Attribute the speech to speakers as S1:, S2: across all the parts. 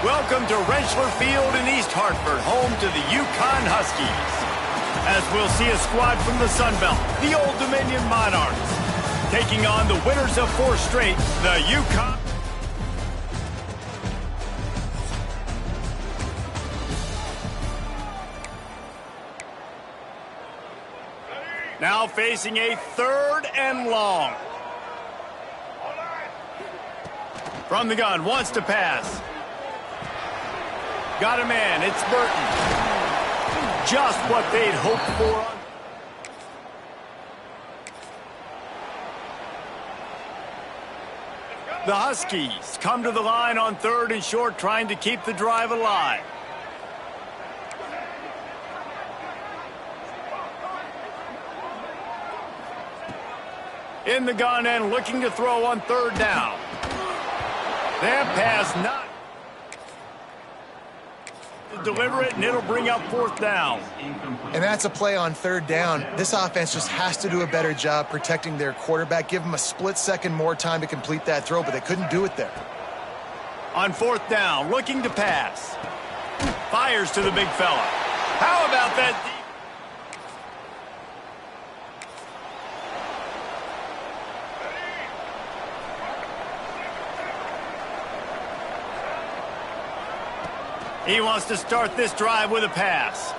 S1: Welcome to Rensselaer Field in East Hartford, home to the UConn Huskies. As we'll see a squad from the Sun Belt, the Old Dominion Monarchs, taking on the winners of 4 straight, the UConn. Now facing a 3rd and long. From the gun, wants to pass. Got a man, it's Burton. Just what they'd hoped for. The Huskies come to the line on 3rd and short, trying to keep the drive alive. In the gun and looking to throw on 3rd down. That pass not to deliver it, and it'll bring up 4th down.
S2: And that's a play on 3rd down. This offense just has to do a better job protecting their quarterback. Give them a split second more time to complete that throw, but they couldn't do it there.
S1: On 4th down, looking to pass. Fires to the big fella. How about that? He wants to start this drive with a pass.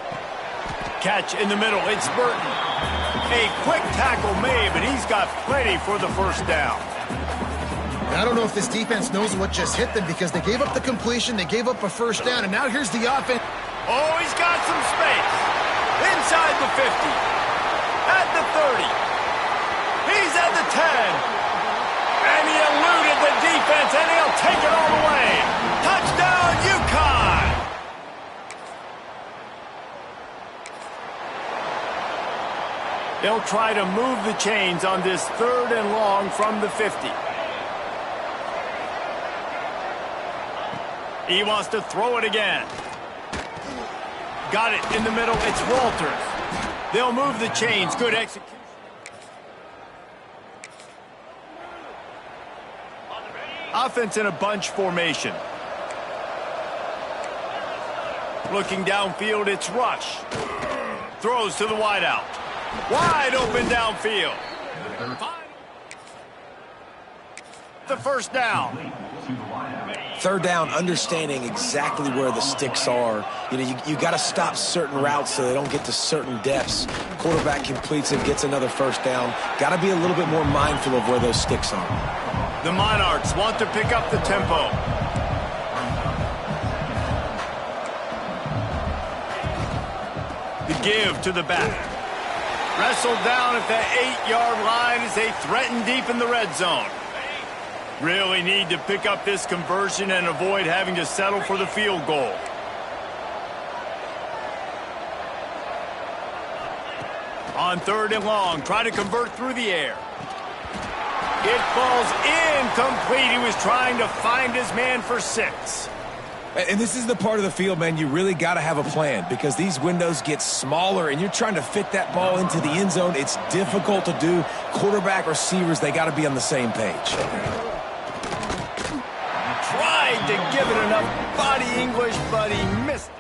S1: Catch in the middle, it's Burton. A quick tackle made, but he's got plenty for the 1st down.
S2: I don't know if this defense knows what just hit them, because they gave up the completion, they gave up a 1st down, and now here's the offense.
S1: Oh, he's got some space. Inside the 50. At the 30. He's at the 10. And he eluded the defense, and he'll take it all the way. Touchdown, UConn! They'll try to move the chains on this 3rd and long from the 50. He wants to throw it again. Got it in the middle. It's Walters. They'll move the chains. Good execution. Offense in a bunch formation. Looking downfield, it's Rush. Throws to the wideout. Wide open downfield. The 1st down.
S3: 3rd down, understanding exactly where the sticks are. You know, you got to stop certain routes so they don't get to certain depths. Quarterback completes it, gets another 1st down. Got to be a little bit more mindful of where those sticks are.
S1: The Monarchs want to pick up the tempo. The give to the back. Wrestled down at the 8-yard line as they threaten deep in the red zone. Really need to pick up this conversion and avoid having to settle for the field goal. On 3rd and long, try to convert through the air. It falls incomplete. He was trying to find his man for 6.
S3: And this is the part of the field, man, you really got to have a plan, because these windows get smaller and you're trying to fit that ball into the end zone. It's difficult to do. Quarterback, receivers, they got to be on the same page.
S1: Tried to give it enough body English, but he missed it.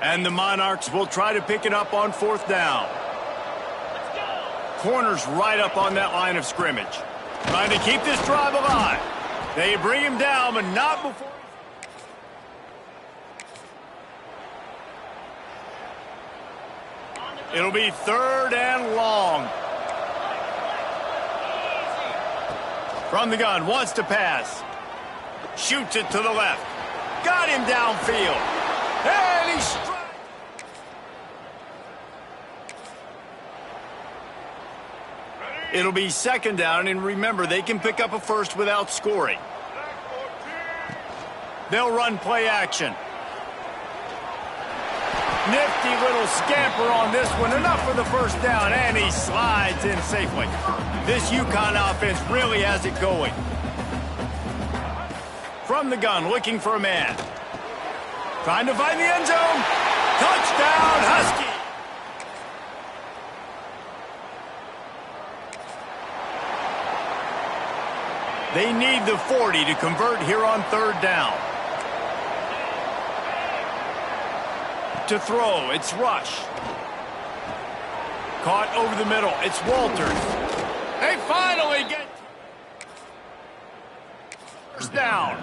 S1: And the Monarchs will try to pick it up on 4th down. Corners right up on that line of scrimmage. Trying to keep this drive alive. They bring him down, but not before. It'll be 3rd and long. From the gun, wants to pass. Shoots it to the left. Got him downfield. And he's struck. It'll be 2nd down, and remember, they can pick up a 1st without scoring. They'll run play action. Nifty little scamper on this one. Enough for the 1st down, and he slides in safely. This UConn offense really has it going. From the gun, looking for a man. Trying to find the end zone. Touchdown, Husky! They need the 40 to convert here on third down. To throw, it's Rush. Caught over the middle, it's Walters. They finally get first down.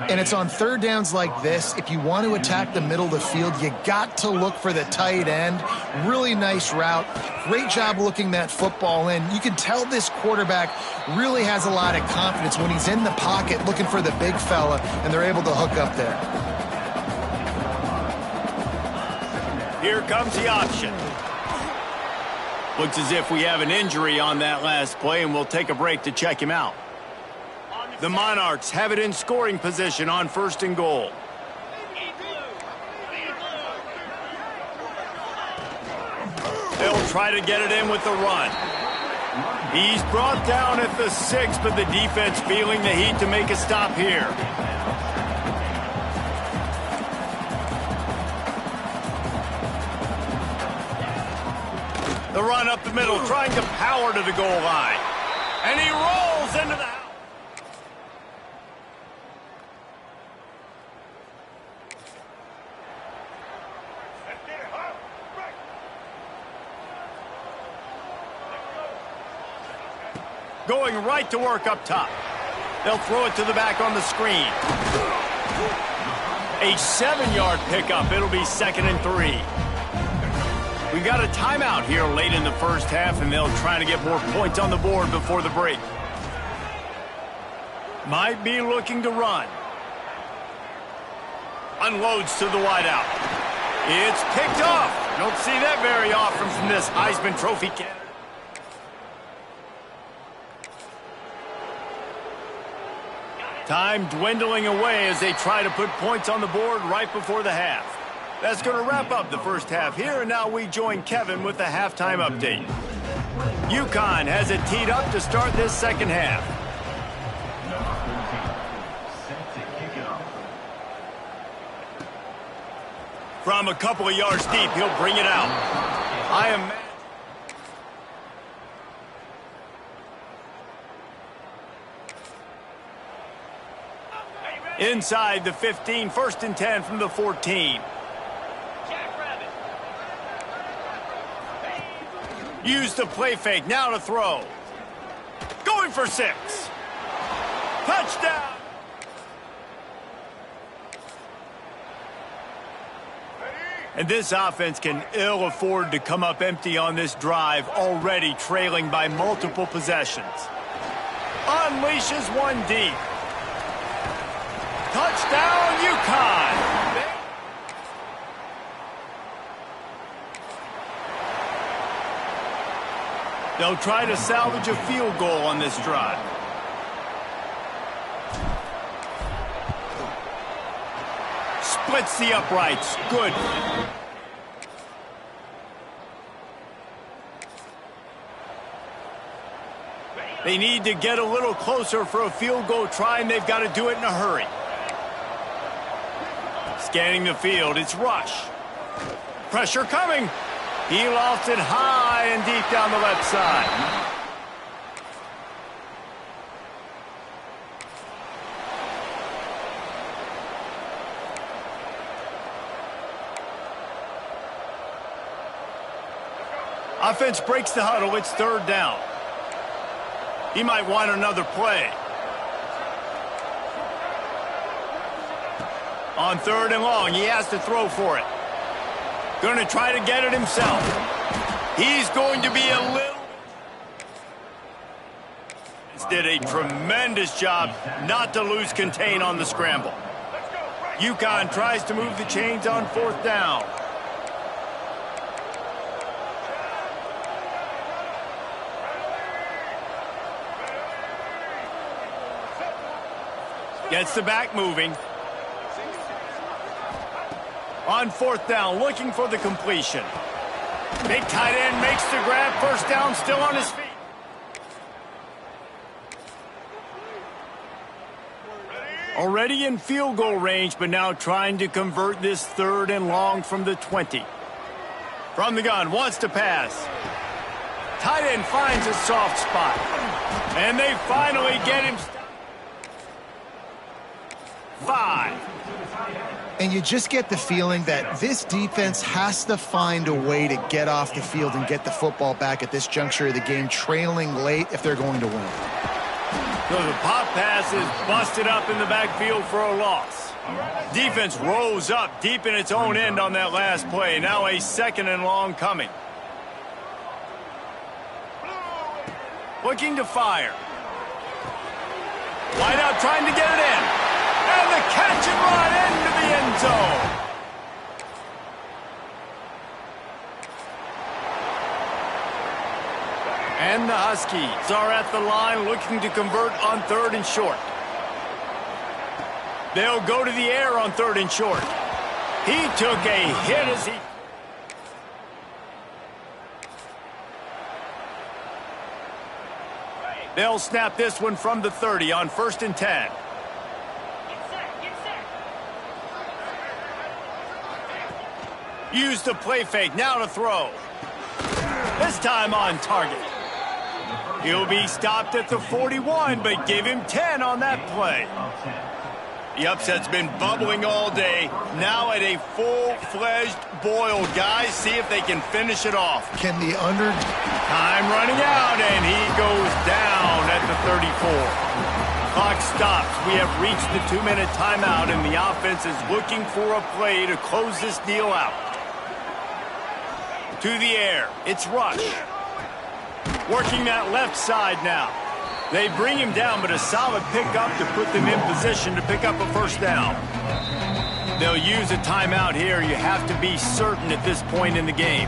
S2: And it's on third downs like this. If you want to attack the middle of the field, you got to look for the tight end. Really nice route. Great job looking that football in. You can tell this quarterback really has a lot of confidence when he's in the pocket looking for the big fella, and they're able to hook up there.
S1: Here comes the option. Looks as if we have an injury on that last play, and we'll take a break to check him out. The Monarchs have it in scoring position on first and goal. They'll try to get it in with the run. He's brought down at the 6, but the defense feeling the heat to make a stop here. The run up the middle, trying to power to the goal line. And he rolls into the house. Going right to work up top. They'll throw it to the back on the screen. A 7-yard pickup. It'll be 2nd and 3. We've got a timeout here late in the first half, and they'll try to get more points on the board before the break. Might be looking to run. Unloads to the wideout. It's picked off. Don't see that very often from this Heisman Trophy candidate. Time dwindling away as they try to put points on the board right before the half. That's going to wrap up the first half here, and now we join Kevin with the halftime update. UConn has it teed up to start this second half. From a couple of yards deep, he'll bring it out. Inside the 15, 1st and 10 from the 14. Use the play fake, now to throw. Going for 6. Touchdown! And this offense can ill afford to come up empty on this drive, already trailing by multiple possessions. Unleashes one deep. Touchdown, UConn! They'll try to salvage a field goal on this drive. Splits the uprights. Good. They need to get a little closer for a field goal try, and they've got to do it in a hurry. Scanning the field, it's Rush. Pressure coming. He lofts it high and deep down the left side. Offense breaks the huddle. It's 3rd down. He might want another play. On 3rd and long, he has to throw for it. Going to try to get it himself. He's going to be a little... Did a tremendous job not to lose contain on the scramble. UConn tries to move the chains on 4th down. Gets the back moving. On 4th down, looking for the completion. Big tight end makes the grab. 1st down, still on his feet. Already in field goal range, but now trying to convert this 3rd and long from the 20. From the gun, wants to pass. Tight end finds a soft spot. And they finally get him. 5.
S2: And you just get the feeling that this defense has to find a way to get off the field and get the football back at this juncture of the game, trailing late if they're going to win.
S1: So the pop pass is busted up in the backfield for a loss. Defense rose up deep in its own end on that last play. Now a 2nd and long coming. Looking to fire. Wide out trying to get it in. And the catch and run into the end zone. And the Huskies are at the line looking to convert on 3rd and short. They'll go to the air on 3rd and short. He took a hit as he... They'll snap this one from the 30 on 1st and 10. Use the play fake, now to throw. This time on target. He'll be stopped at the 41, but give him 10 on that play. The upset's been bubbling all day. Now at a full-fledged boil. Guys, see if they can finish it off.
S2: Can the under...
S1: Time running out, and he goes down at the 34. Clock stops. We have reached the 2-minute timeout, and the offense is looking for a play to close this deal out. To the air. It's Rush. Working that left side now. They bring him down, but a solid pickup to put them in position to pick up a 1st down. They'll use a timeout here. You have to be certain at this point in the game.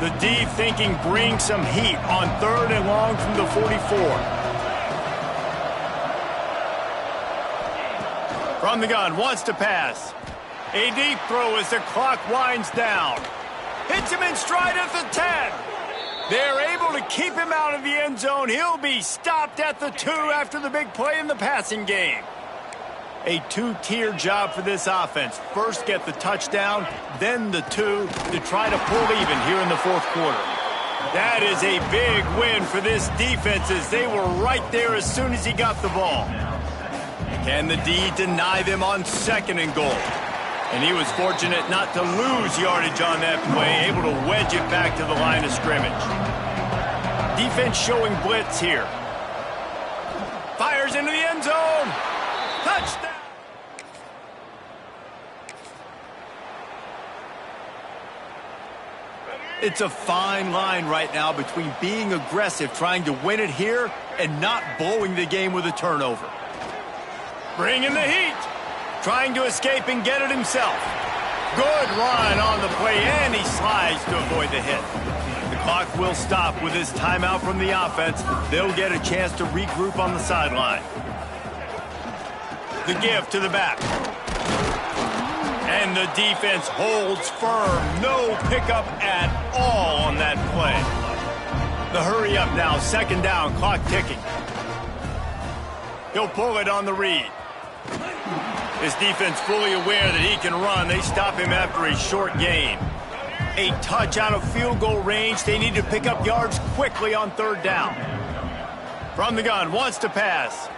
S1: The D thinking bring some heat on 3rd and long from the 44. From the gun, wants to pass. A deep throw as the clock winds down. Hits him in stride at the 10. They're able to keep him out of the end zone. He'll be stopped at the 2 after the big play in the passing game. A 2-tier job for this offense. First get the touchdown, then the 2 to try to pull even here in the 4th quarter. That is a big win for this defense as they were right there as soon as he got the ball. Can the D deny them on 2nd and goal? And he was fortunate not to lose yardage on that play, able to wedge it back to the line of scrimmage. Defense showing blitz here. Fires into the end zone. Touchdown. It's a fine line right now between being aggressive, trying to win it here, and not blowing the game with a turnover. Bringing the heat. Trying to escape and get it himself. Good run on the play, and he slides to avoid the hit. The clock will stop with this timeout from the offense. They'll get a chance to regroup on the sideline. The give to the back. And the defense holds firm. No pickup at all on that play. The hurry up now, 2nd down, clock ticking. He'll pull it on the read. His defense fully aware that he can run. They stop him after a short gain. A touch out of field goal range. They need to pick up yards quickly on 3rd down. From the gun, wants to pass.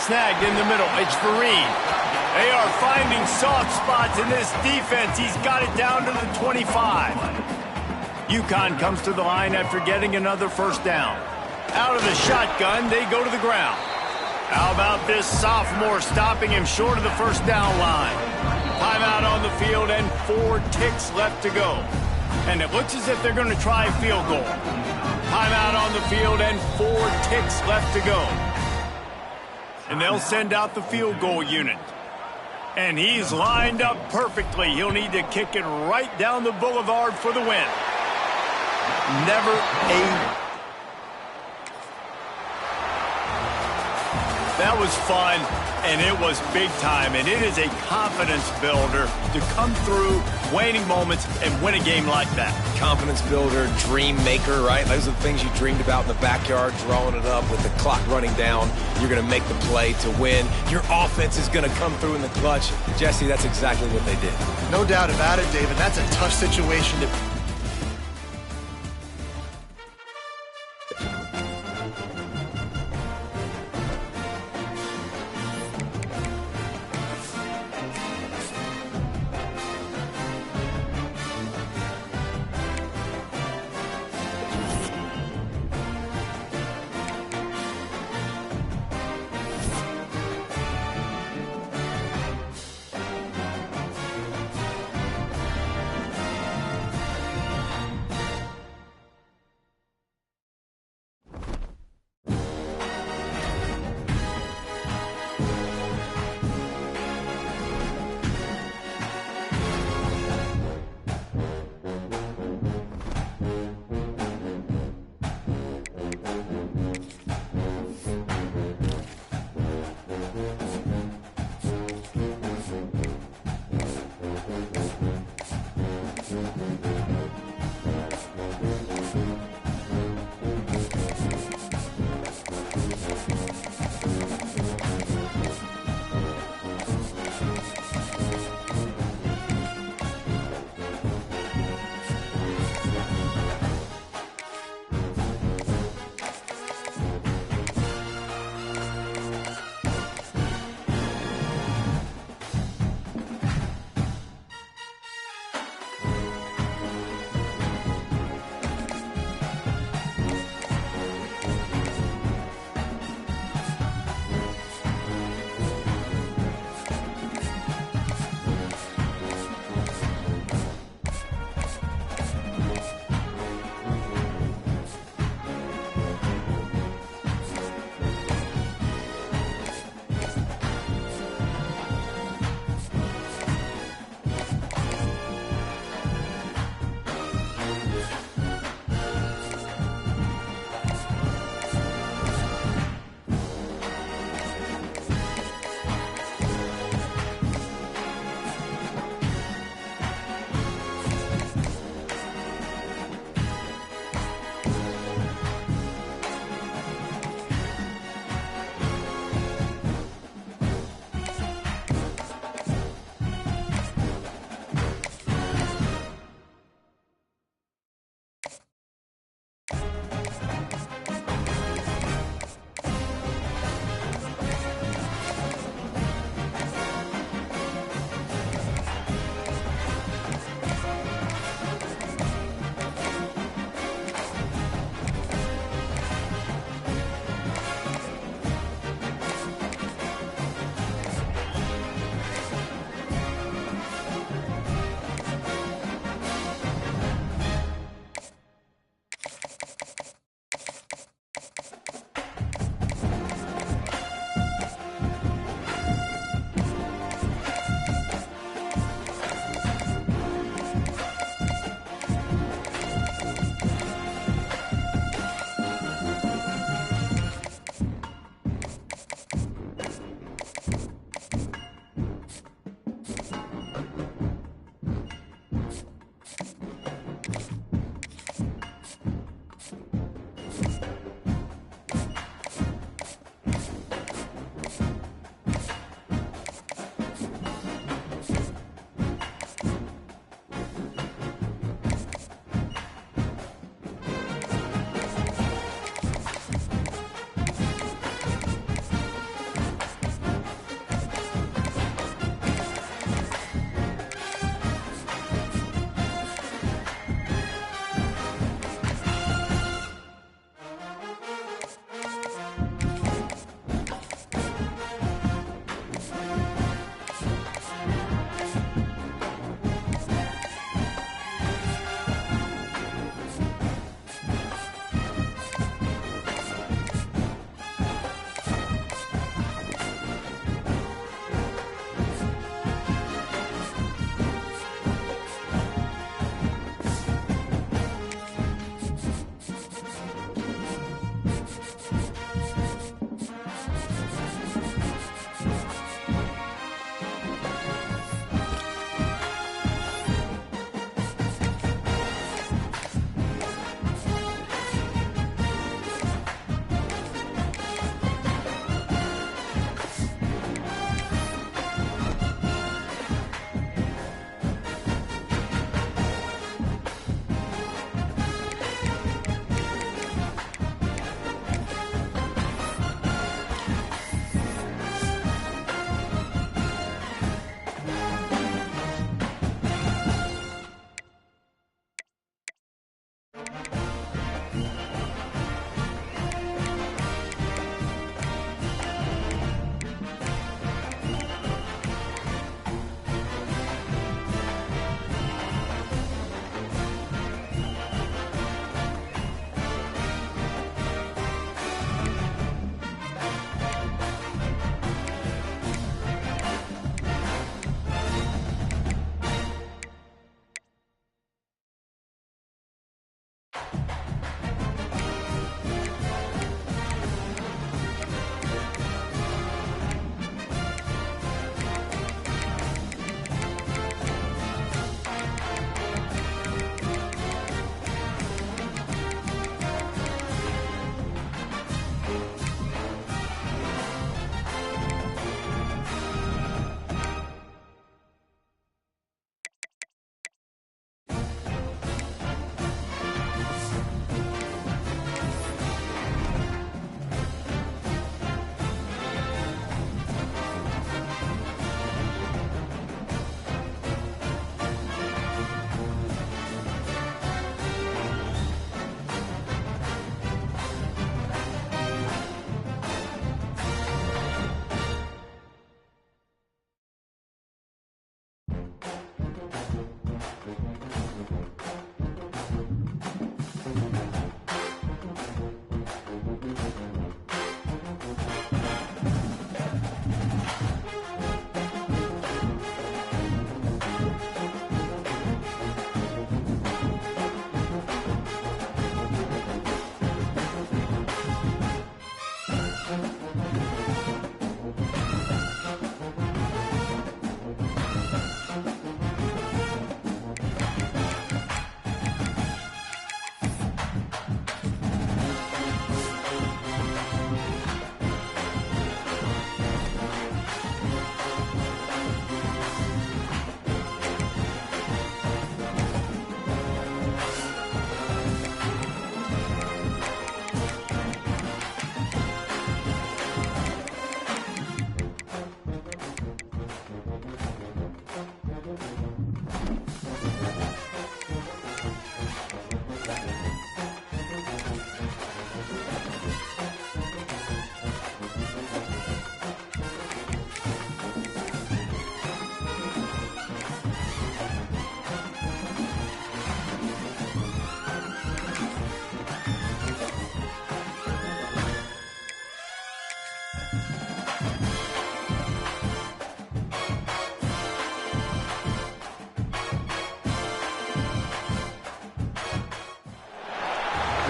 S1: Snagged in the middle. It's Fareed. They are finding soft spots in this defense. He's got it down to the 25. UConn comes to the line after getting another 1st down. Out of the shotgun, they go to the ground. How about this sophomore stopping him short of the 1st down line? Timeout on the field and 4 ticks left to go. And it looks as if they're going to try a field goal. Timeout on the field and 4 ticks left to go. And they'll send out the field goal unit. And he's lined up perfectly. He'll need to kick it right down the boulevard for the win. Never a... That was fun, and it was big time, and it is a confidence builder to come through waning moments and win a game like that.
S3: Confidence builder, dream maker, right? Those are the things you dreamed about in the backyard, drawing it up with the clock running down. You're going to make the play to win. Your offense is going to come through in the clutch. Jesse, that's exactly what they did.
S2: No doubt about it, David. That's a tough situation to...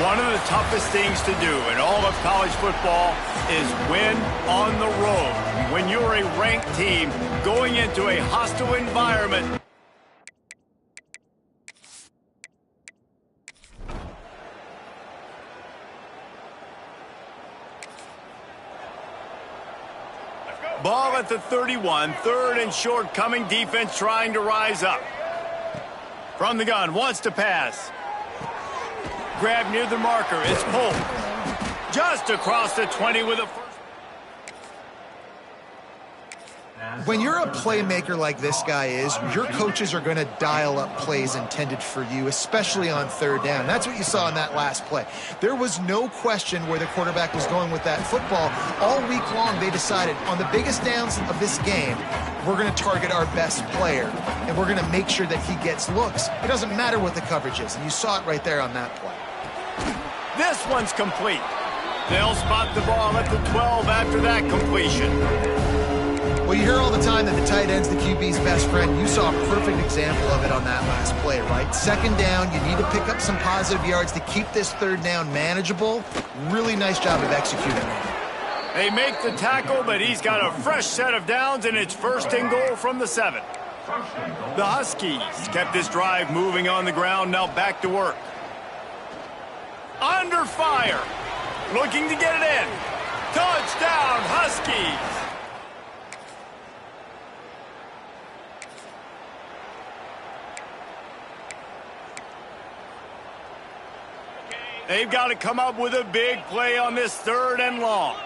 S1: One of the toughest things to do in all of college football is win on the road. When you're a ranked team going into a hostile environment. Ball at the 31, third and short coming, defense trying to rise up. From the gun, wants to pass. Grab near the marker, it's Polk. Just across the 20 with a first.
S2: When you're a playmaker like this guy is, your coaches are going to dial up plays intended for you, especially on third down. That's what you saw in that last play. There was no question where the quarterback was going with that football. All week long, they decided on the biggest downs of this game, we're going to target our best player, and we're going to make sure that he gets looks. It doesn't matter what the coverage is, and you saw it right there on that play.
S1: This one's complete. They'll spot the ball at the 12 after that completion.
S2: Well, you hear all the time that the tight end's the QB's best friend. You saw a perfect example of it on that last play, right? Second down, you need to pick up some positive yards to keep this third down manageable. Really nice job of executing.
S1: They make the tackle, but he's got a fresh set of downs, and it's first and goal from the 7. The Huskies kept this drive moving on the ground, now back to work. Under fire, looking to get it in. Touchdown, Huskies! They've got to come up with a big play on this third and long.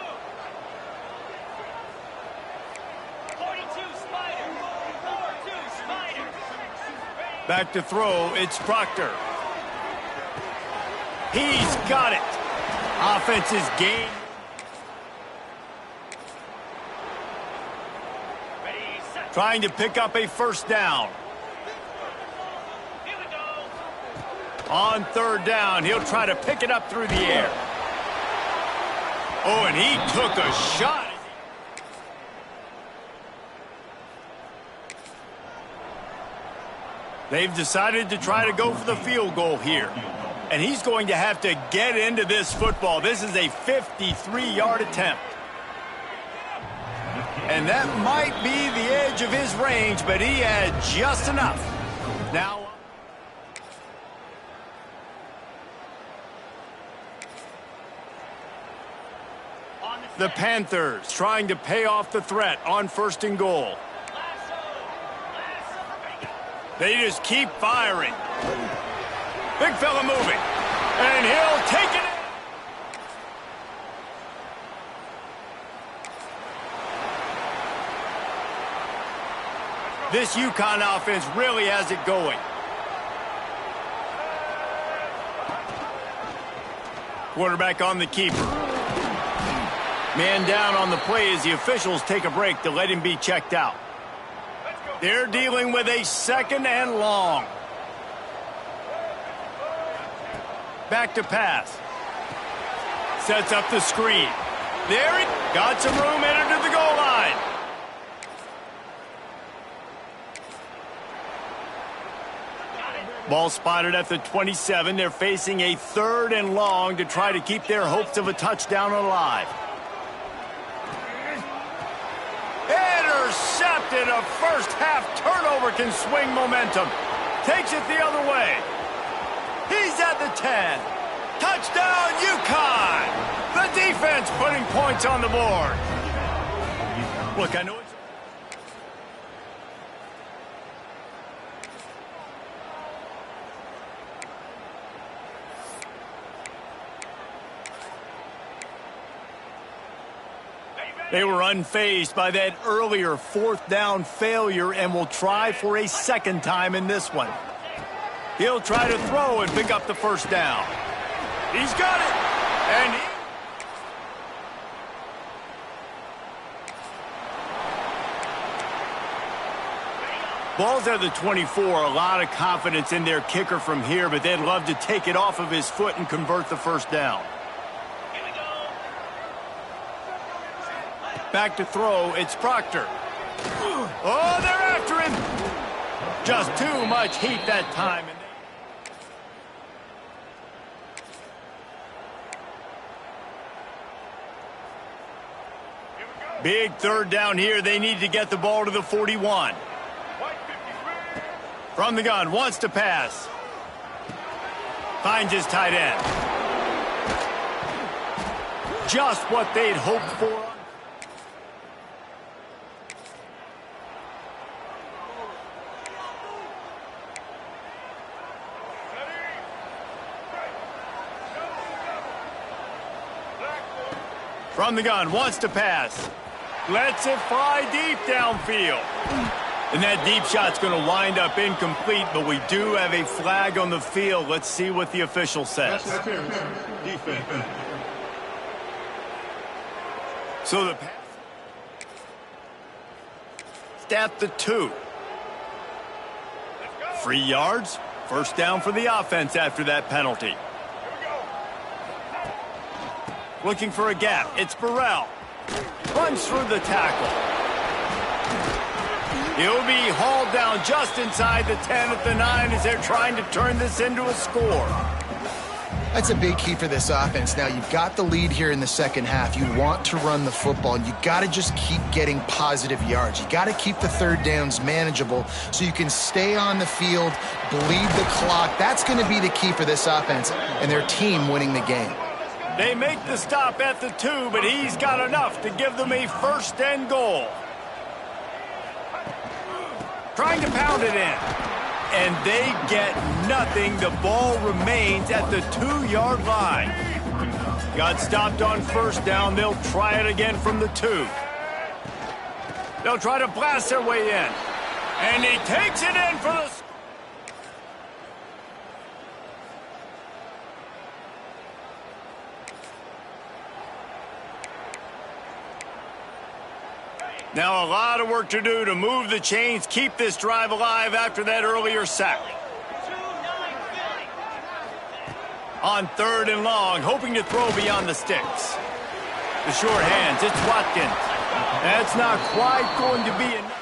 S4: 42 Spider. 42 Spider.
S1: Back to throw, it's Proctor. He's got it. Offense is game. Trying to pick up a first down. On third down, he'll try to pick it up through the air. Oh, and he took a shot. They've decided to try to go for the field goal here. And he's going to have to get into this football. This is a 53-yard attempt. And that might be the edge of his range, but he had just enough. Now, the Panthers trying to pay off the threat on first and goal. They just keep firing. Big fella moving. And he'll take it. This UConn offense really has it going. Quarterback on the keeper. Man down on the play as the officials take a break to let him be checked out. They're dealing with a second and long. Back to pass. Sets up the screen. There he got some room, entered to the goal line. Ball spotted at the 27. They're facing a third and long to try to keep their hopes of a touchdown alive. Intercepted. A first half turnover can swing momentum. Takes it the other way. He's at the 10. Touchdown, UConn. The defense putting points on the board. Look, I know it's... They were unfazed by that earlier fourth down failure and will try for a second time in this one. He'll try to throw and pick up the first down. He's got it. And ball's at the 24. A lot of confidence in their kicker from here, but they'd love to take it off of his foot and convert the first down. Back to throw, it's Proctor. Oh, they're after him. Just too much heat that time. Big third down here. They need to get the ball to the 41. From the gun, wants to pass. Finds his tight end. Just what they'd hoped for. From the gun, wants to pass. Lets it fly deep downfield. And that deep shot's going to wind up incomplete, but we do have a flag on the field. Let's see what the official says.
S5: Defense.
S1: So the pass is at the 2. 3 yards. First down for the offense after that penalty. Looking for a gap. It's Burrell. Runs through the tackle. He'll be hauled down just inside the 10 at the 9 as they're trying to turn this into a score.
S2: That's a big key for this offense. Now, you've got the lead here in the second half. You want to run the football, and you got to just keep getting positive yards. You got to keep the third downs manageable so you can stay on the field, bleed the clock. That's going to be the key for this offense and their team winning the game.
S1: They make the stop at the 2, but he's got enough to give them a first and goal. Trying to pound it in. And they get nothing. The ball remains at the 2-yard line. Got stopped on first down. They'll try it again from the 2. They'll try to blast their way in. And he takes it in for the... Now a lot of work to do to move the chains, keep this drive alive after that earlier sack. On 3rd and long, hoping to throw beyond the sticks. The short hands, it's Watkins. That's not quite going to be enough.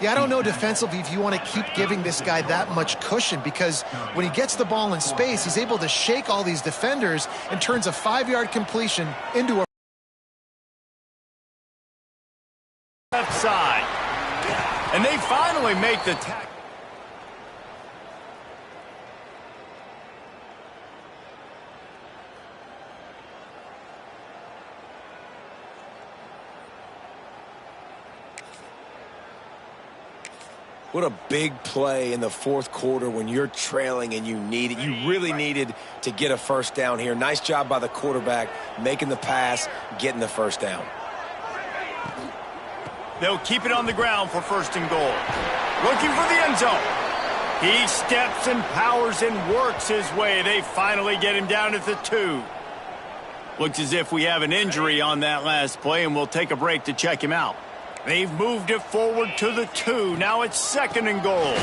S2: Yeah, I don't know defensively if you want to keep giving this guy that much cushion, because when he gets the ball in space, he's able to shake all these defenders and turns a 5-yard completion into a
S1: left side. And they finally make the tackle.
S3: What a big play in the fourth quarter when you're trailing and you need it. You really needed to get a first down here. Nice job by the quarterback making the pass, getting the first down.
S1: They'll keep it on the ground for first and goal. Looking for the end zone. He steps and powers and works his way. They finally get him down at the 2. Looks as if we have an injury on that last play, and we'll take a break to check him out. They've moved it forward to the 2. Now it's 2nd and goal.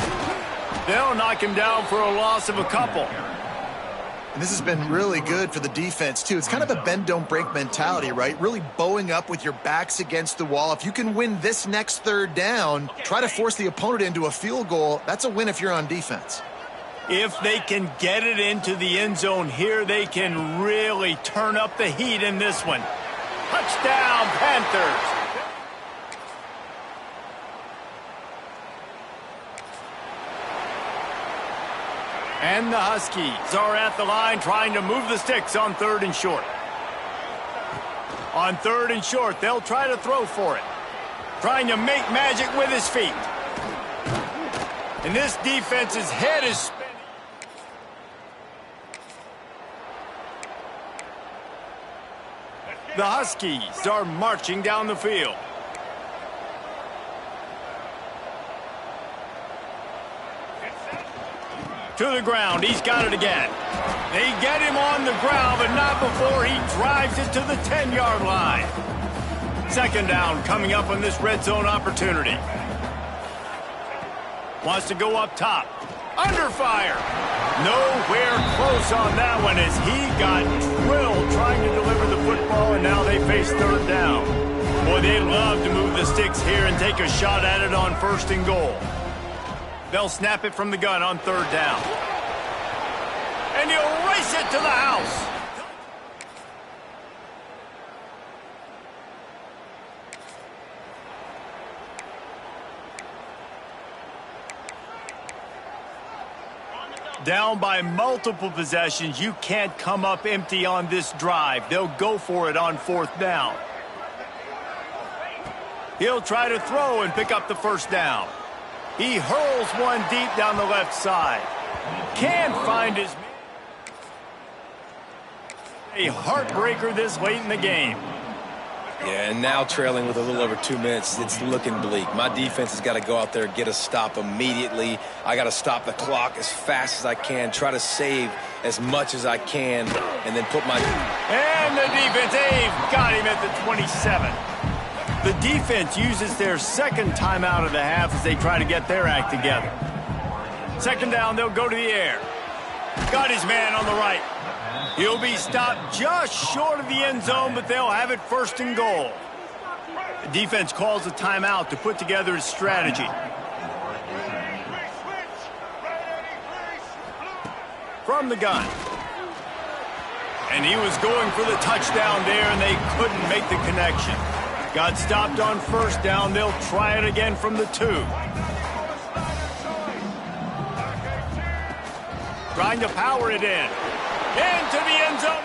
S1: They'll knock him down for a loss of a couple.
S2: And this has been really good for the defense, too. It's kind of a bend-don't-break mentality, right? Really bowing up with your backs against the wall. If you can win this next 3rd down, try to force the opponent into a field goal. That's a win if you're on defense.
S1: If they can get it into the end zone here, they can really turn up the heat in this one. Touchdown, Panthers. And the Huskies are at the line trying to move the sticks on 3rd and short. On 3rd and short, they'll try to throw for it. Trying to make magic with his feet. And this defense's head is spinning. The Huskies are marching down the field. To the ground. He's got it again. They get him on the ground, but not before he drives it to the 10-yard line. 2nd down coming up on this red zone opportunity. Wants to go up top. Under fire. Nowhere close on that one as he got drilled trying to deliver the football, and now they face 3rd down. Boy, they'd love to move the sticks here and take a shot at it on 1st and goal. They'll snap it from the gun on 3rd down. And he'll race it to the house. Down by multiple possessions, you can't come up empty on this drive. They'll go for it on 4th down. He'll try to throw and pick up the first down. He hurls one deep down the left side. Can't find his... A heartbreaker this late in the game.
S3: Yeah, and now trailing with a little over 2 minutes, it's looking bleak. My defense has got to go out there and get a stop immediately. I got to stop the clock as fast as I can, try to save as much as I can, and then put my...
S1: And the defense, they've got him at the 27. The defense uses their second timeout of the half as they try to get their act together. 2nd down, they'll go to the air. Got his man on the right. He'll be stopped just short of the end zone, but they'll have it 1st and goal. The defense calls a timeout to put together a strategy. From the gun. And he was going for the touchdown there, and they couldn't make the connection. Got stopped on 1st down. They'll try it again from the 2. Trying to power it in. Into the end zone.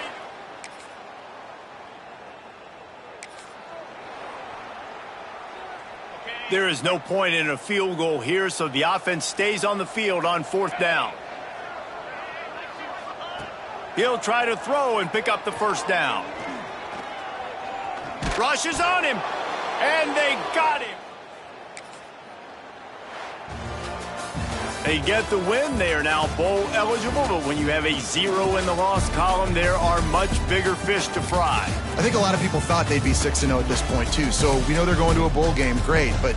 S1: There is no point in a field goal here, so the offense stays on the field on 4th down. He'll try to throw and pick up the first down. Rushes on him, and they got him. They get the win. They are now bowl eligible, but when you have a 0 in the loss column, there are much bigger fish to fry.
S2: I think a lot of people thought they'd be 6-0 at this point, too. So we know they're going to a bowl game. Great, but...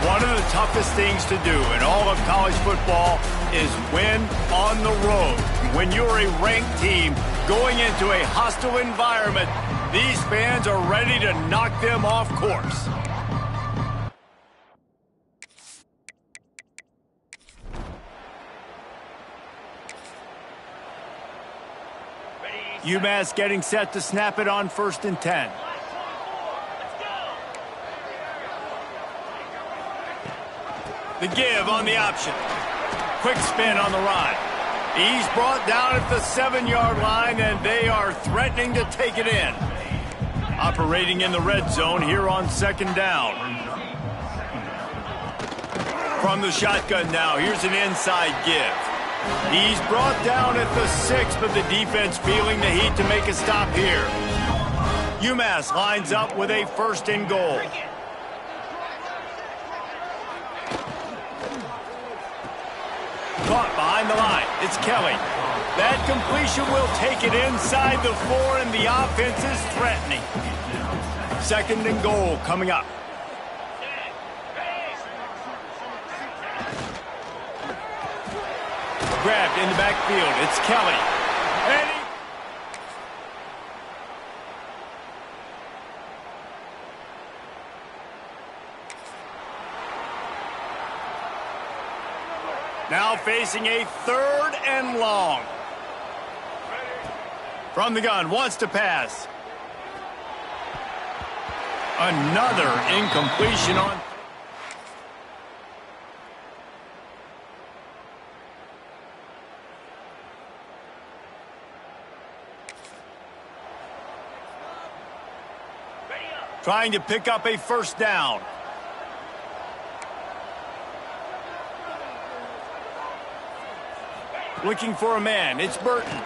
S1: One of the toughest things to do in all of college football is win on the road. When you're a ranked team going into a hostile environment, these fans are ready to knock them off course. UMass getting set to snap it on 1st and 10. The give on the option. Quick spin on the run. He's brought down at the 7-yard line, and they are threatening to take it in. Operating in the red zone here on 2nd down. From the shotgun now, here's an inside give. He's brought down at the 6, but the defense feeling the heat to make a stop here. UMass lines up with a 1st and goal. Caught behind the line. It's Kelly. That completion will take it inside the 4, and the offense is threatening. 2nd and goal coming up. Grabbed in the backfield. It's Kelly. And now facing a 3rd and long. From the gun, wants to pass. Another incompletion on. Trying to pick up a 1st down. Looking for a man. It's Burton.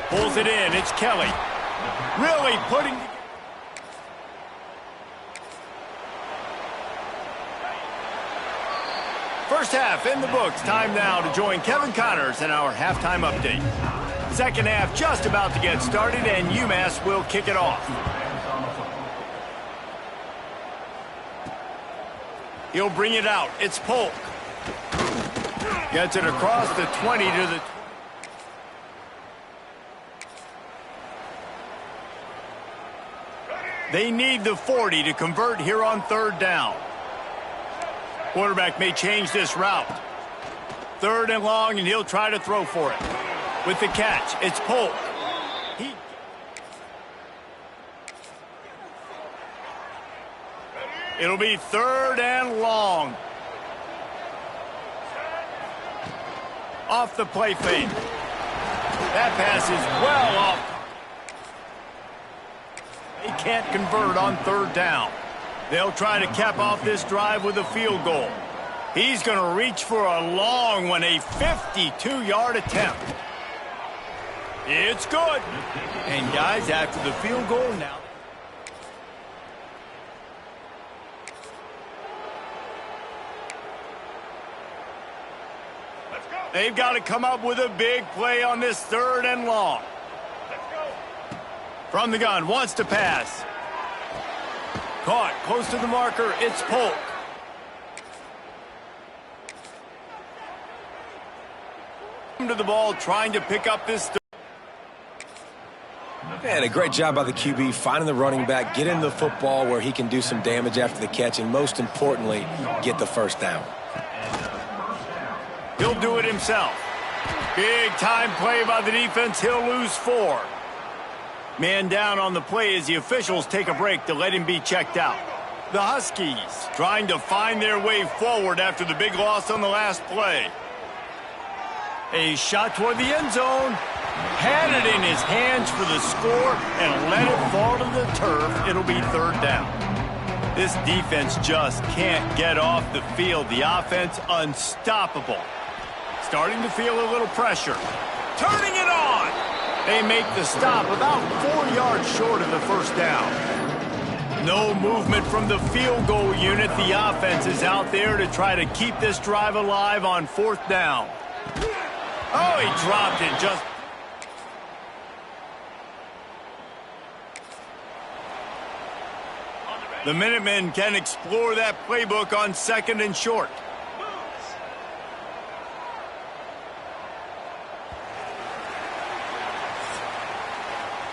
S1: Pulls it in. It's Kelly. Really putting... First half in the books. Time now to join Kevin Connors in our halftime update. 2nd half just about to get started, and UMass will kick it off. He'll bring it out. It's Polk. Gets it across the 20 to the... They need the 40 to convert here on 3rd down. Quarterback may change this route. 3rd and long, and he'll try to throw for it. With the catch, it's Polk. It'll be 3rd and long. Off the play fake. That pass is well off. They can't convert on 3rd down. They'll try to cap off this drive with a field goal. He's going to reach for a long one, a 52-yard attempt. It's good. And guys, after the field goal now. They've got to come up with a big play on this 3rd and long. From the gun, wants to pass. Caught close to the marker. It's Polk. To the ball, trying to pick up this.
S3: And a great job by the QB finding the running back, getting the football where he can do some damage after the catch, and most importantly, get the 1st down.
S1: He'll do it himself. Big time play by the defense. He'll lose 4. Man down on the play as the officials take a break to let him be checked out. The Huskies trying to find their way forward after the big loss on the last play. A shot toward the end zone. Had it in his hands for the score and let it fall to the turf. It'll be 3rd down. This defense just can't get off the field. The offense unstoppable. Starting to feel a little pressure. Turning it on. They make the stop about 4 yards short of the 1st down. No movement from the field goal unit. The offense is out there to try to keep this drive alive on 4th down. Oh, he dropped it just... The Minutemen can explore that playbook on 2nd and short.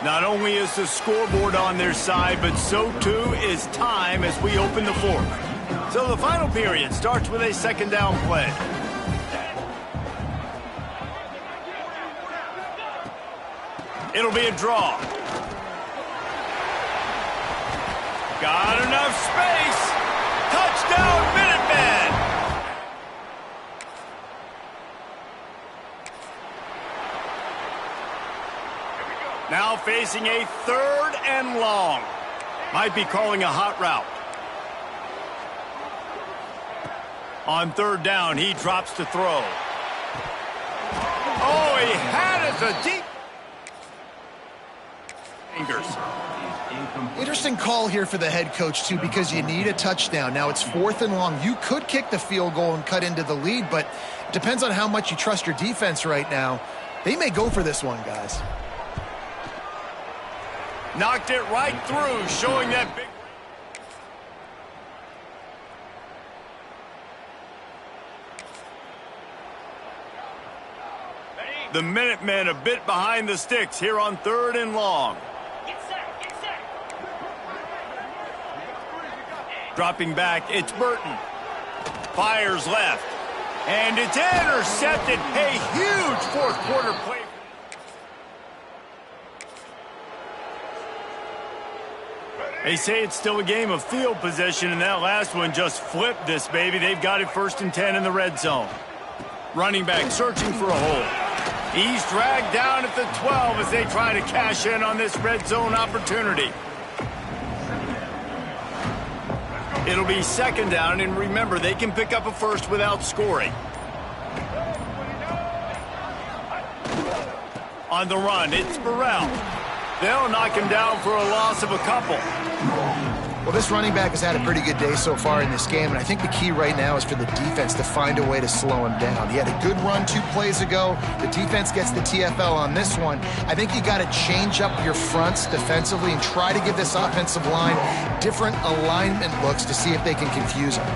S1: Not only is the scoreboard on their side, but so too is time as we open the 4th. So the final period starts with a 2nd down play. It'll be a draw. Got enough space. Touchdown, Minutemen! Now facing a 3rd and long. Might be calling a hot route. On 3rd down, he drops to throw. Oh, he had it, the deep fingers.
S2: Interesting call here for the head coach, too, because you need a touchdown. Now it's 4th and long. You could kick the field goal and cut into the lead, but it depends on how much you trust your defense right now. They may go for this one, guys.
S1: Knocked it right through, showing that big... The Minutemen a bit behind the sticks here on 3rd and long.
S4: Get set, get set.
S1: Dropping back, it's Burton. Fires left. And it's intercepted. A huge 4th quarter play. They say it's still a game of field possession, and that last one just flipped this baby. They've got it 1st and 10 in the red zone. Running back searching for a hole. He's dragged down at the 12 as they try to cash in on this red zone opportunity. It'll be 2nd down, and remember, they can pick up a first without scoring. On the run, it's Burrell. They'll knock him down for a loss of a couple.
S2: Well, this running back has had a pretty good day so far in this game, and I think the key right now is for the defense to find a way to slow him down. He had a good run 2 plays ago. The defense gets the TFL on this one. I think you got to change up your fronts defensively and try to give this offensive line different alignment looks to see if they can confuse him.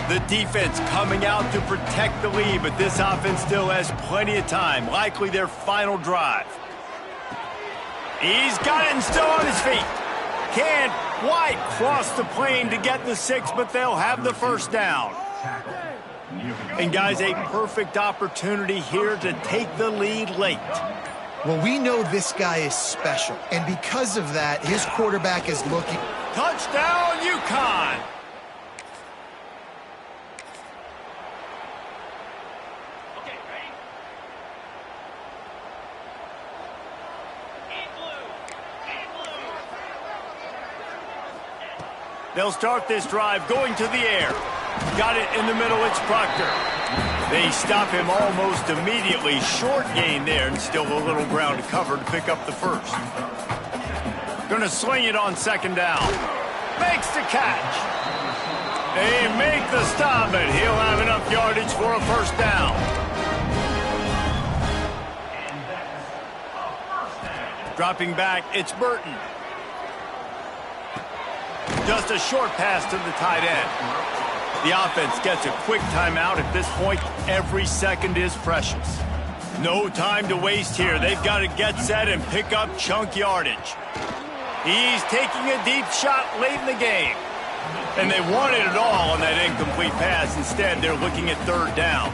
S1: The defense coming out to protect the lead, but this offense still has plenty of time, likely their final drive. He's got it and still on his feet. Can't quite cross the plane to get the 6, but they'll have the 1st down. And guys, a perfect opportunity here to take the lead late.
S2: Well, we know this guy is special, and because of that, his quarterback is looking.
S1: Touchdown, UConn!
S4: Okay, ready? In blue. In blue.
S1: They'll start this drive going to the air. Got it in the middle, it's Proctor. They stop him almost immediately. Short gain there, and still a little ground to cover to pick up the 1st. Gonna sling it on 2nd down. Makes the catch. They make the stop, but he'll have enough yardage for a 1st down. Dropping back, it's Burton. Just a short pass to the tight end. The offense gets a quick timeout. At this point, every second is precious. No time to waste here. They've got to get set and pick up chunk yardage. He's taking a deep shot late in the game. And they wanted it all on that incomplete pass. Instead, they're looking at 3rd down.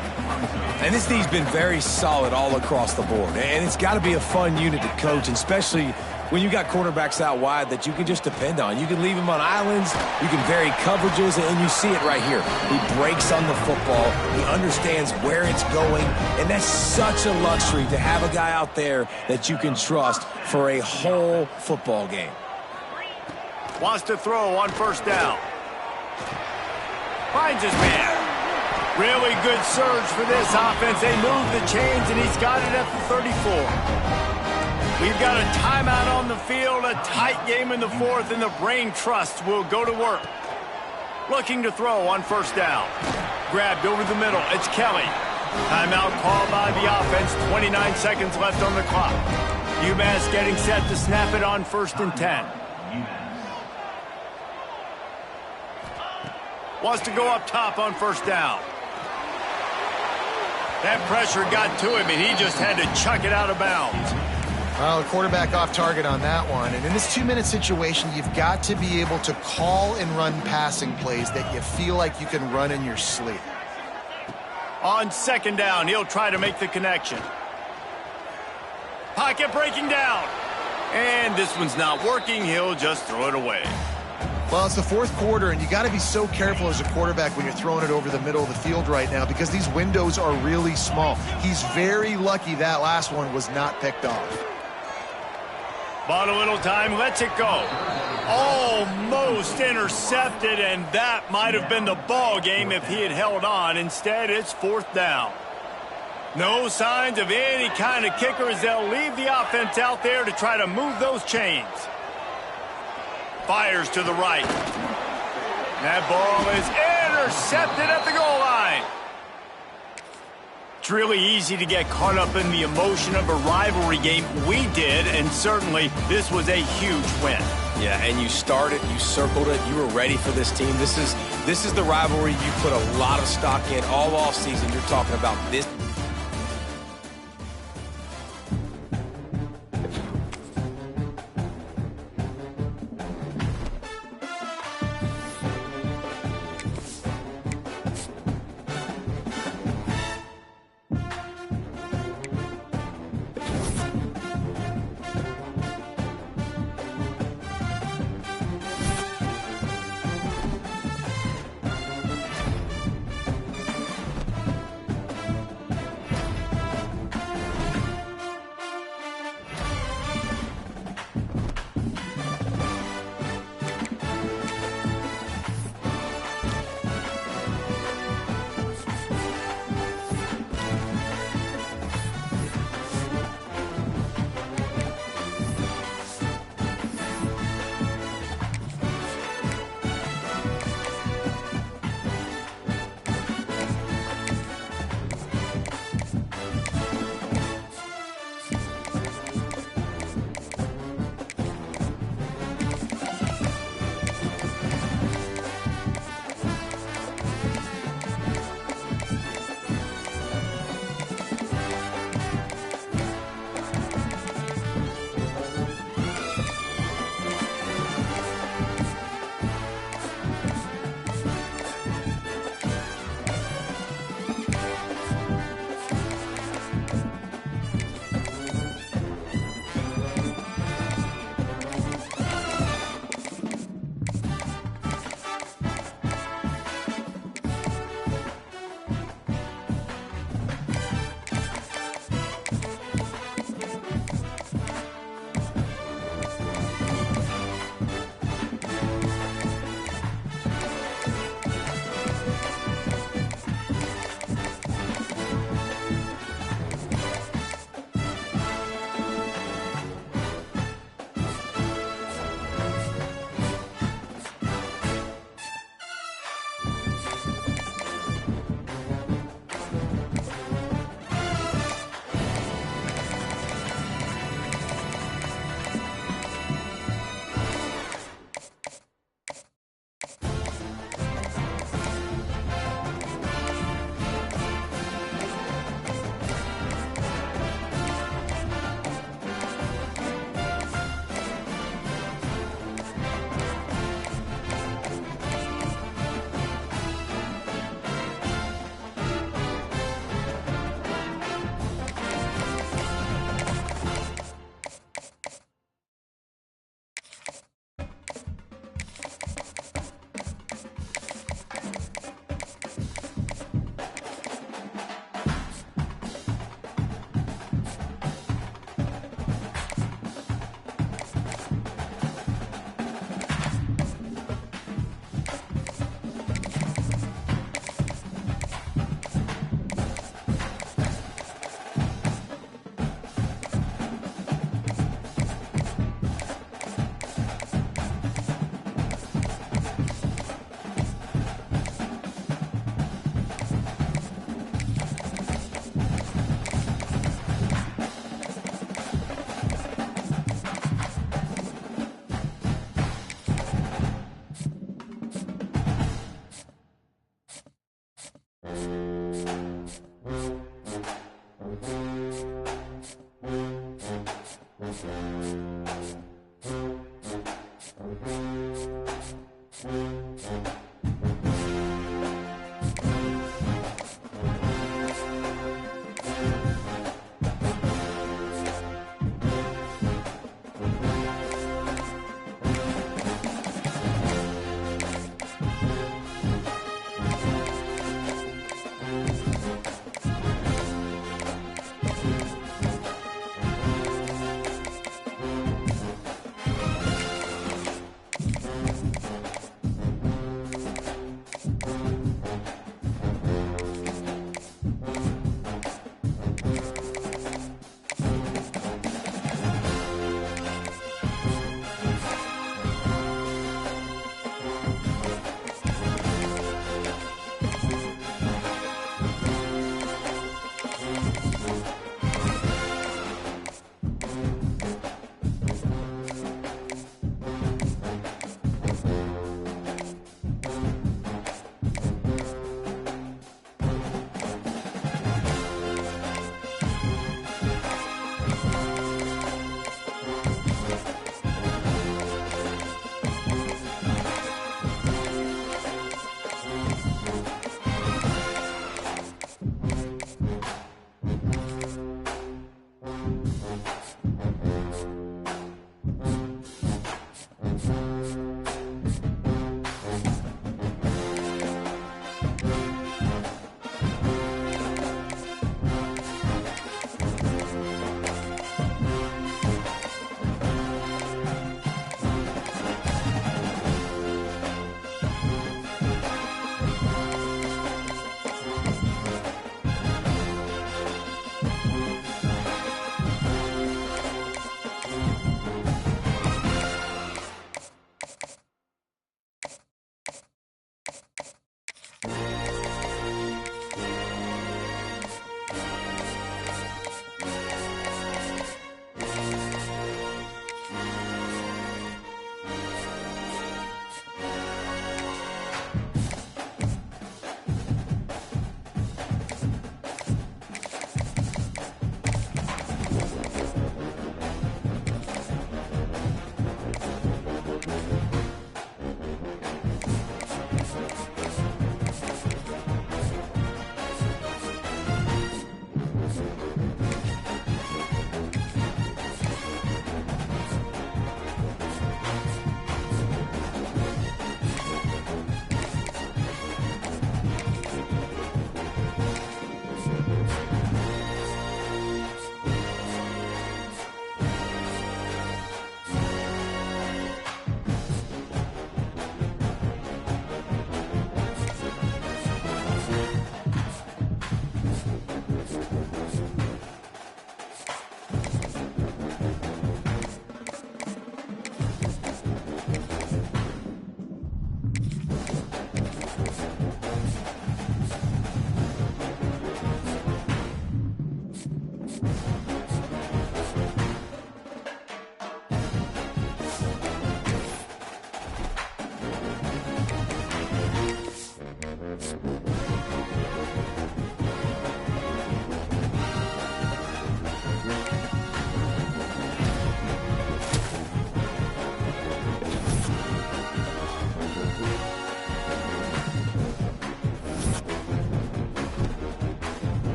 S3: And this team's been very solid all across the board. And it's got to be a fun unit to coach, and especially when you got quarterbacks out wide that you can just depend on. You can leave him on islands, you can vary coverages, and you see it right here. He breaks on the football, he understands where it's going, and that's such a luxury to have a guy out there that you can trust for a whole football game.
S1: Wants to throw on 1st down. Finds his man. Really good surge for this offense. They move the chains, and he's got it at the 34. We've got a timeout on the field, a tight game in the 4th, and the brain trust will go to work. Looking to throw on 1st down. Grabbed over the middle. It's Kelly. Timeout called by the offense. 29 seconds left on the clock. UMass getting set to snap it on 1st and 10. Wants to go up top on first down. That pressure got to him, and he just had to chuck it out of bounds.
S2: Well, the quarterback off target on that one. And in this 2-minute situation, you've got to be able to call and run passing plays that you feel like you can run in your sleep.
S1: On second down, he'll try to make the connection. Pocket breaking down. And this one's not working. He'll just throw it away.
S2: Well, it's the fourth quarter, and you got to be so careful as a quarterback when you're throwing it over the middle of the field right now because these windows are really small. He's very lucky that last one was not picked off.
S1: Bought a little time, lets it go. Almost intercepted, and that might have been the ball game if he had held on. Instead, it's fourth down. No signs of any kind of kicker as they'll leave the offense out there to try to move those chains. Fires to the right. That ball is intercepted at the goal line. It's really easy to get caught up in the emotion of a rivalry game. We did, and certainly this was a huge win.
S3: Yeah, and you started, you circled it, you were ready for this team. This is the rivalry you put a lot of stock in all offseason. You're talking about this.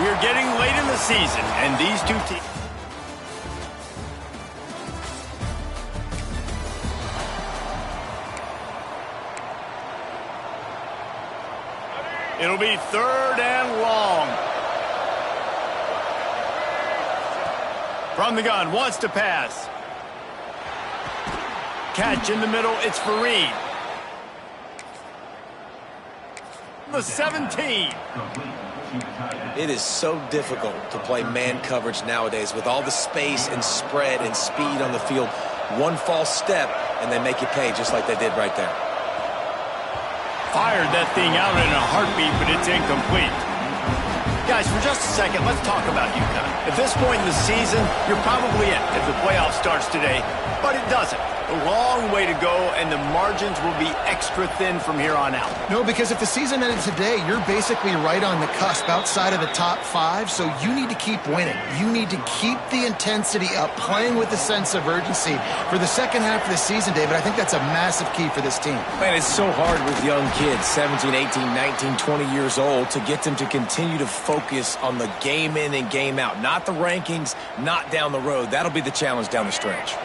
S1: We're getting late in the season, and these two teams... It'll be 3rd and long. From the gun, wants to pass. Catch in the middle, it's Fareed. The 17.
S3: It is so difficult to play man coverage nowadays with all the space and spread and speed on the field. One false step, and they make you pay just like they did right there.
S1: Fired that thing out in a heartbeat, but it's incomplete. Guys, for just a second, let's talk about UConn. At this point in the season, you're probably in if the playoff starts today, but it doesn't. A long way to go, and the margins will be extra thin from here on out.
S2: No, because if the season ended today, you're basically right on the cusp outside of the top 5, so you need to keep winning. You need to keep the intensity up, playing with a sense of urgency. For the second half of the season, David, I think that's a massive key for this team.
S3: Man, it's so hard with young kids, 17, 18, 19, 20 years old, to get them to continue to focus on the game in and game out. Not the rankings, not down the road. That'll be the challenge down the stretch.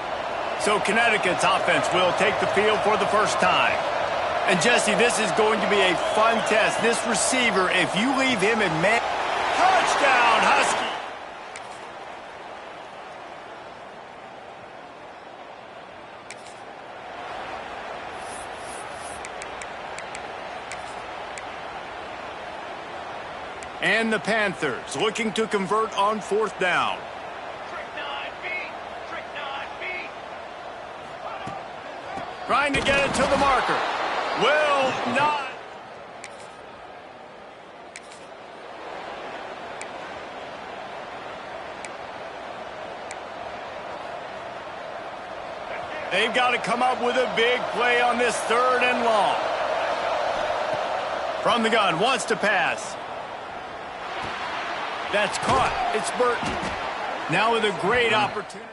S1: So Connecticut's offense will take the field for the first time. And Jesse, this is going to be a fun test. This receiver, if you leave him in man... Touchdown, Husky! And the Panthers looking to convert on 4th down. Trying to get it to the marker. Will not. They've got to come up with a big play on this 3rd and long. From the gun, wants to pass. That's caught. It's Burton. Now with a great opportunity.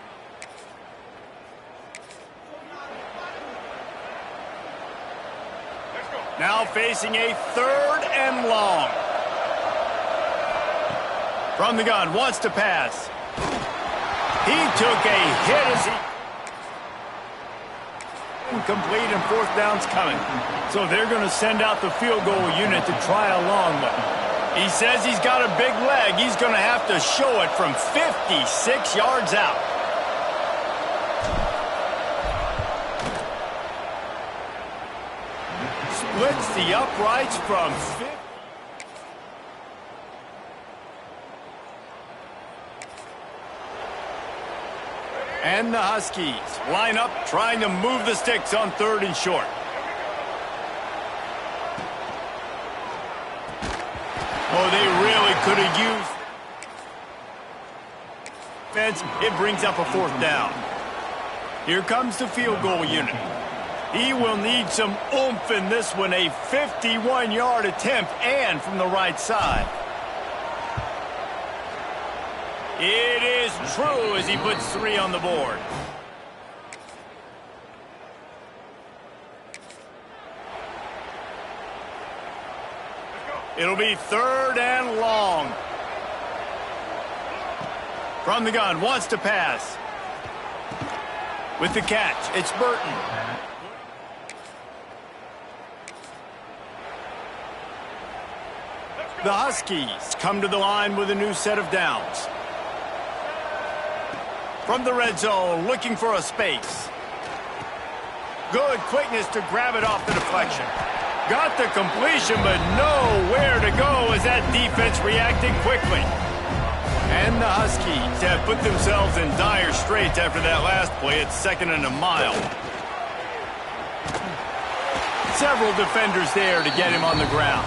S1: Now facing a 3rd and long. From the gun, wants to pass. He took a hit as he... Incomplete, and 4th down's coming. So they're going to send out the field goal unit to try a long one. He says he's got a big leg. He's going to have to show it from 56 yards out. Splits the uprights from 50. And the Huskies line up trying to move the sticks on 3rd and short. Oh, they really could have used defense. It brings up a 4th down. Here comes the field goal unit. He will need some oomph in this one, a 51-yard attempt, and from the right side. It is true as he puts 3 on the board. It'll be 3rd and long. From the gun, wants to pass. With the catch, it's Burton. The Huskies come to the line with a new set of downs. From the red zone, looking for a space. Good quickness to grab it off the deflection. Got the completion, but nowhere to go as that defense reacted quickly. And the Huskies have put themselves in dire straits after that last play at 2nd and a mile. Several defenders there to get him on the ground.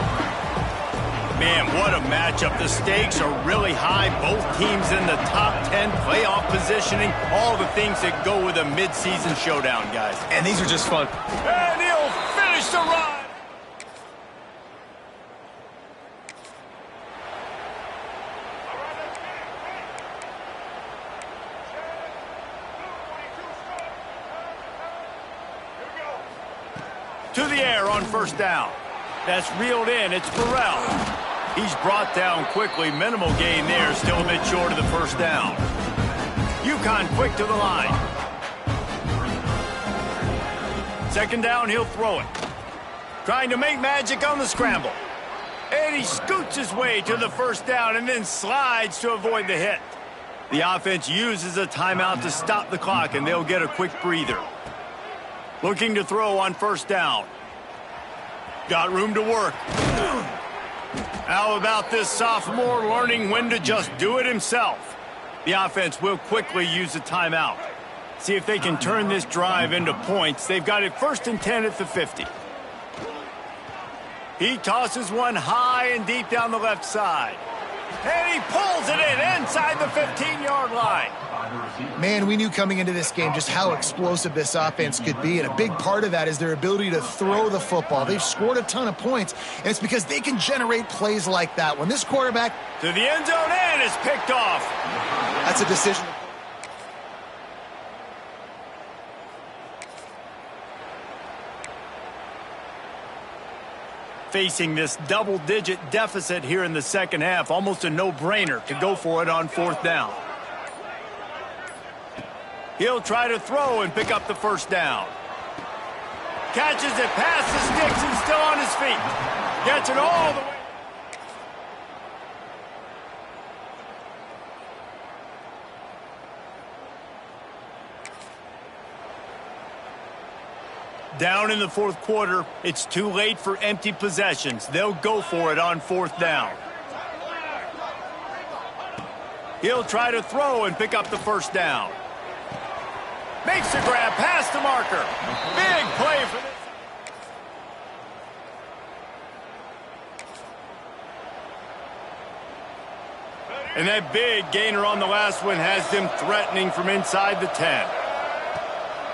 S1: Man, what a matchup. The stakes are really high. Both teams in the top 10, playoff positioning, all the things that go with a midseason showdown, guys.
S3: And these are just fun.
S1: And he'll finish the run. To the air on 1st down. That's reeled in. It's Burrell. He's brought down quickly. Minimal gain there. Still a bit short of the first down. UConn quick to the line. Second down, he'll throw it. Trying to make magic on the scramble. And he scoots his way to the first down and then slides to avoid the hit. The offense uses a timeout to stop the clock, and they'll get a quick breather. Looking to throw on first down. Got room to work. How about this sophomore learning when to just do it himself? The offense will quickly use a timeout. See if they can turn this drive into points. They've got it 1st and 10 at the 50. He tosses one high and deep down the left side. And he pulls it in inside the 15-yard line.
S2: Man, we knew coming into this game just how explosive this offense could be, and a big part of that is their ability to throw the football. They've scored a ton of points, and it's because they can generate plays like that. When this quarterback
S1: to the end zone and is picked off.
S2: That's a decision.
S1: Facing this double-digit deficit here in the second half, almost a no-brainer to go for it on 4th down. He'll try to throw and pick up the first down. Catches it past the sticks and still on his feet. Gets it all the way. Down in the 4th quarter, it's too late for empty possessions. They'll go for it on 4th down. He'll try to throw and pick up the first down. Makes the grab past the marker. Big play for this. And that big gainer on the last one has them threatening from inside the 10.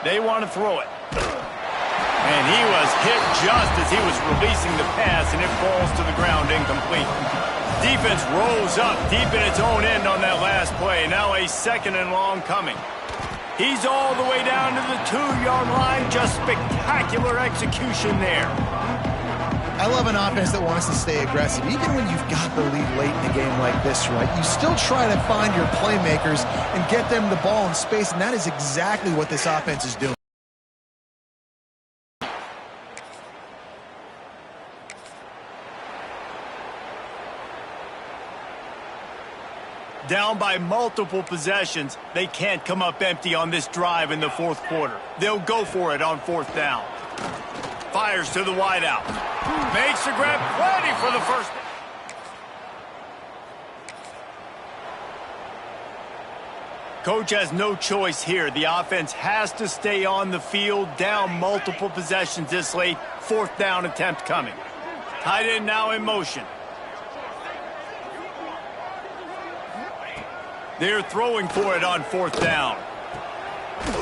S1: They want to throw it. And he was hit just as he was releasing the pass, and it falls to the ground incomplete. Defense rolls up deep in its own end on that last play. Now a 2nd and long coming. He's all the way down to the 2-yard line. Just spectacular execution there.
S2: I love an offense that wants to stay aggressive. Even when you've got the lead late in a game like this, right, you still try to find your playmakers and get them the ball in space, and that is exactly what this offense is doing.
S1: Down by multiple possessions, they can't come up empty on this drive in the 4th quarter. They'll go for it on 4th down. Fires to the wideout. Makes the grab, plenty for the first. Coach has no choice here. The offense has to stay on the field, down multiple possessions this late. 4th down attempt coming. Tight end now in motion. They're throwing for it on 4th down.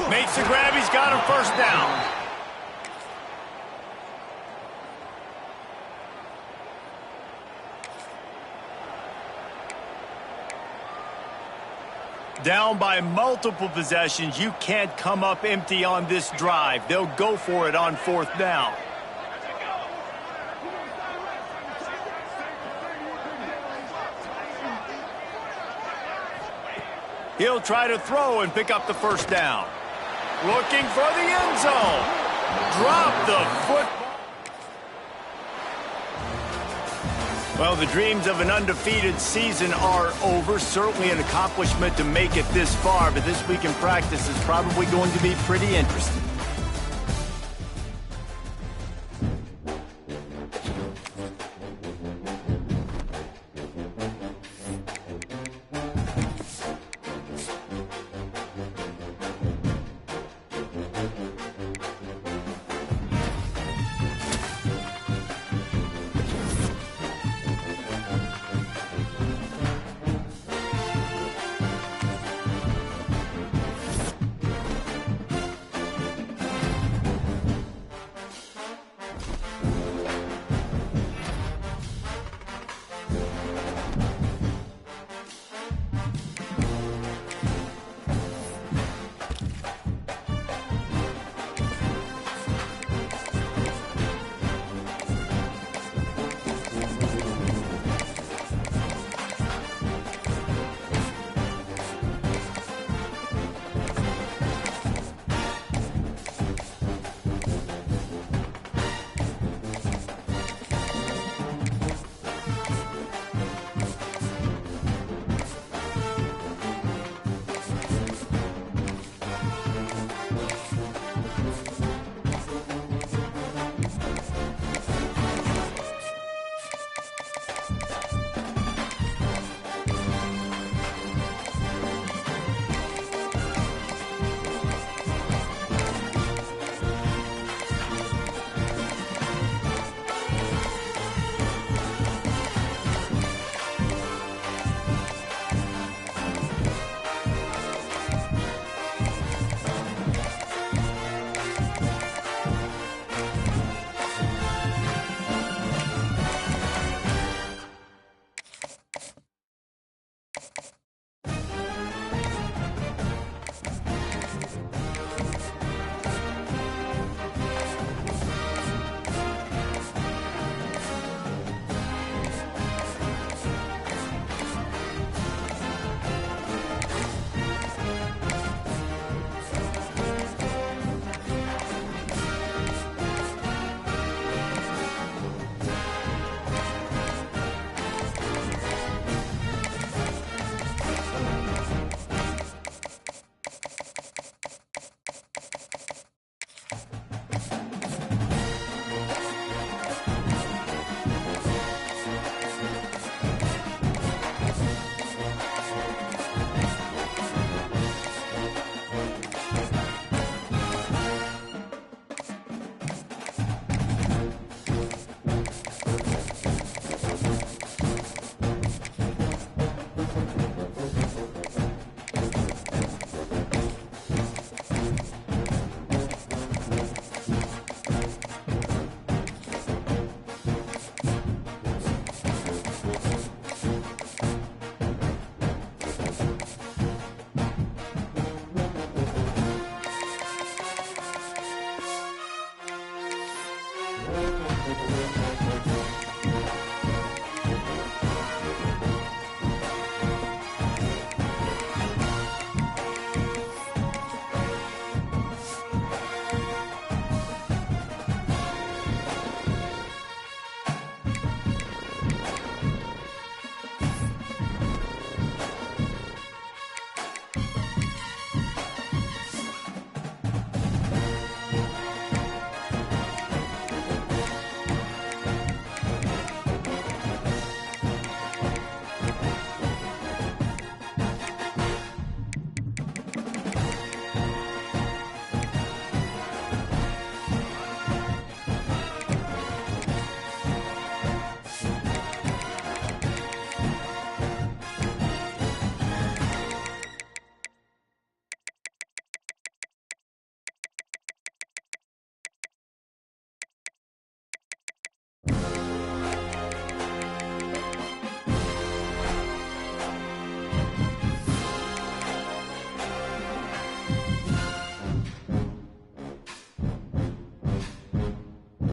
S1: Makes the grab. He's got him first down. Down by multiple possessions. You can't come up empty on this drive. They'll go for it on 4th down. He'll try to throw and pick up the first down. Looking for the end zone. Drop the football. Well, the dreams of an undefeated season are over. Certainly an accomplishment to make it this far, but this week in practice is probably going to be pretty interesting.